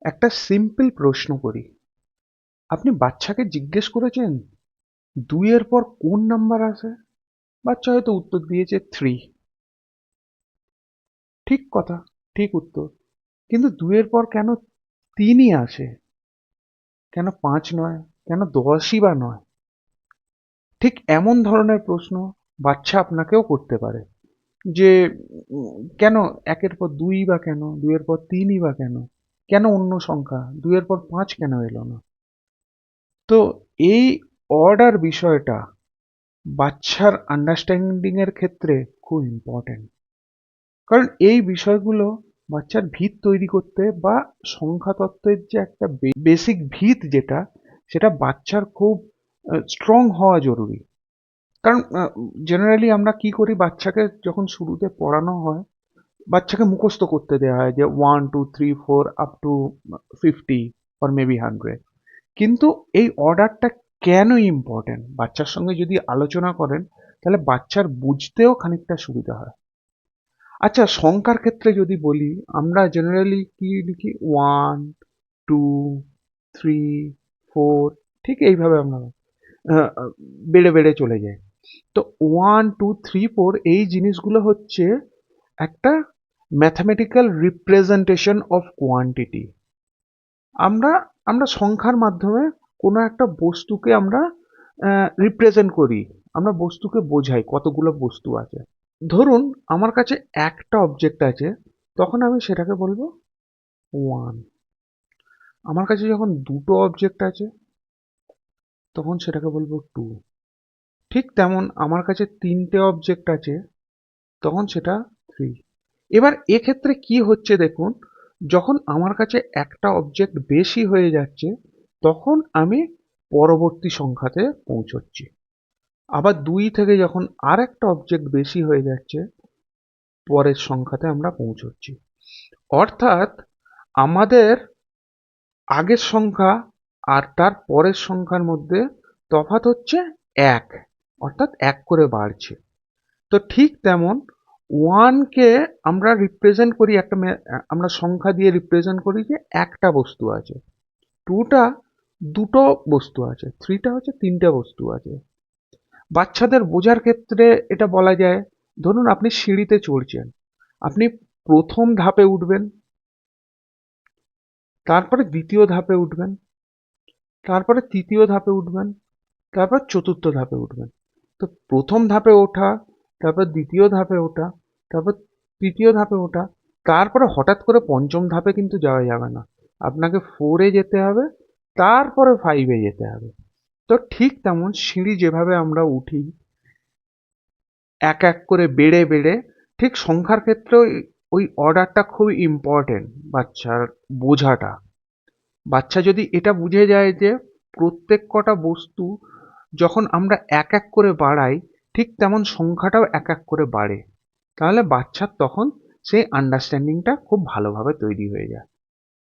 একটা সিম্পল প্রশ্ন করি। আপনি বাচ্চাকে জিজ্ঞেস করেছেন ২ এর পর কোন নাম্বার আসে? বাচ্চা হয়তো উত্তর দিয়েছে 3। ঠিক কথা, ঠিক উত্তর। কিন্তু ২ এর পর কেন ৩ই আসে? কেন ৫ নয়? কেন ১০ই বা নয়? ঠিক এমন ধরনের প্রশ্ন বাচ্চা আপনাকেও করতে পারে যে কেন ১ এর পর ২ বা কেন? ২ এর পর ৩ই বা কেন? কেন অন্য সংখ্যা? ২ এর পর ৫ কেন এলো না? তো এই অর্ডার বিষয়টা বাচ্চার আন্ডারস্ট্যান্ডিং এর ক্ষেত্রে খুব ইম্পর্ট্যান্ট। কারণ এই বিষয়গুলো বাচ্চার ভিত তৈরি করতে বা সংখ্যাতত্ত্বের যে একটা বেসিক ভিত যেটা, সেটা বাচ্চার খুব স্ট্রং হওয়া জরুরি। কারণ জেনারেলি আমরা কি করি, বাচ্চাকে যখন শুরুতে পড়ানো হয় বাচ্চাকে মুখস্থ করতে দেওয়া হয় যে 1 2 3 4 আপ টু 50 অর মেবি 100। কিন্তু এই অর্ডারটা কেন ইম্পর্টেন্ট বাচ্চার সঙ্গে যদি আলোচনা করেন, তাহলে বাচ্চার বুঝতেও খানিকটা সুবিধা হয়। আচ্ছা, সংখ্যার ক্ষেত্রে যদি বলি, আমরা জেনারেলি কি লিখি? 1 2 3 4, ঠিক এইভাবে আমরা আহ, আহ, বেড়ে বেড়ে চলে যাই। তো 1 2 3 4 এই জিনিসগুলো হচ্ছে একটা ম্যাথামেটিক্যাল রিপ্রেজেন্টেশন অফ কোয়ান্টিটি। আমরা আমরা সংখ্যার মাধ্যমে কোনো একটা বস্তুকে আমরা রিপ্রেজেন্ট করি। আমরা বস্তুকে বোঝাই কতগুলো বস্তু আছে। ধরুন আমার কাছে একটা অবজেক্ট আছে, তখন আমি সেটাকে বলবো 1। আমার কাছে যখন দুটো অবজেক্ট আছে, তখন সেটাকে বলবো 2। ঠিক তেমন আমার কাছে তিনটে অবজেক্ট আছে, তখন সেটা 3। এবার এক্ষেত্রে কি হচ্ছে দেখুন, যখন আমার কাছে একটা অবজেক্ট বেশি হয়ে যাচ্ছে, তখন আমি পরবর্তী সংখ্যাতে পৌঁছচ্ছি। আবার ২ থেকে যখন আর একটা অবজেক্ট বেশি হয়ে যাচ্ছে, পরের সংখ্যাতে আমরা পৌঁছচ্ছি। অর্থাৎ আমাদের আগের সংখ্যা আর তার পরের সংখ্যার মধ্যে তফাৎ হচ্ছে ১, অর্থাৎ ১ করে বাড়ছে। তো ঠিক তেমন 1 কে আমরা রিপ্রেজেন্ট করি একটা আমরা সংখ্যা দিয়ে রিপ্রেজেন্ট করি যে একটা বস্তু আছে। 2 টা দুটো বস্তু আছে। 3 টা হচ্ছে তিনটে বস্তু আছে। বাচ্চাদের বোঝার ক্ষেত্রে এটা বলা যায়, ধরুন আপনি সিঁড়িতে চড়ছেন। আপনি ১ম ধাপে উঠবেন, তারপরে ২য় ধাপে উঠবেন, তারপরে ৩য় ধাপে উঠবেন, তারপর ৪র্থ ধাপে উঠবেন। তো ১ম ধাপে ওঠা, তারপর ২য় ধাপে ওঠা, তারপর ৩য় ধাপে ওঠা, তারপরে হঠাৎ করে ৫ম ধাপে কিন্তু যাওয়া যাবে না। আপনাকে 4 এ যেতে হবে, তারপরে 5 এ যেতে হবে। তো ঠিক তেমন সিঁড়ি যেভাবে আমরা উঠি এক এক করে বেড়ে বেড়ে, ঠিক সংখ্যার ক্ষেত্রেও ওই অর্ডারটা খুব ইম্পর্টেন্ট বাচ্চার বোঝাটা। বাচ্চা যদি এটা বুঝে যায় যে প্রত্যেক কটা বস্তু যখন আমরা এক এক করে বাড়াই, ঠিক তেমন সংখ্যাটাও এক এক করে বাড়ে, তাহলে বাচ্চার তখন সেই আন্ডারস্ট্যান্ডিংটা খুব ভালোভাবে তৈরি হয়ে যায়।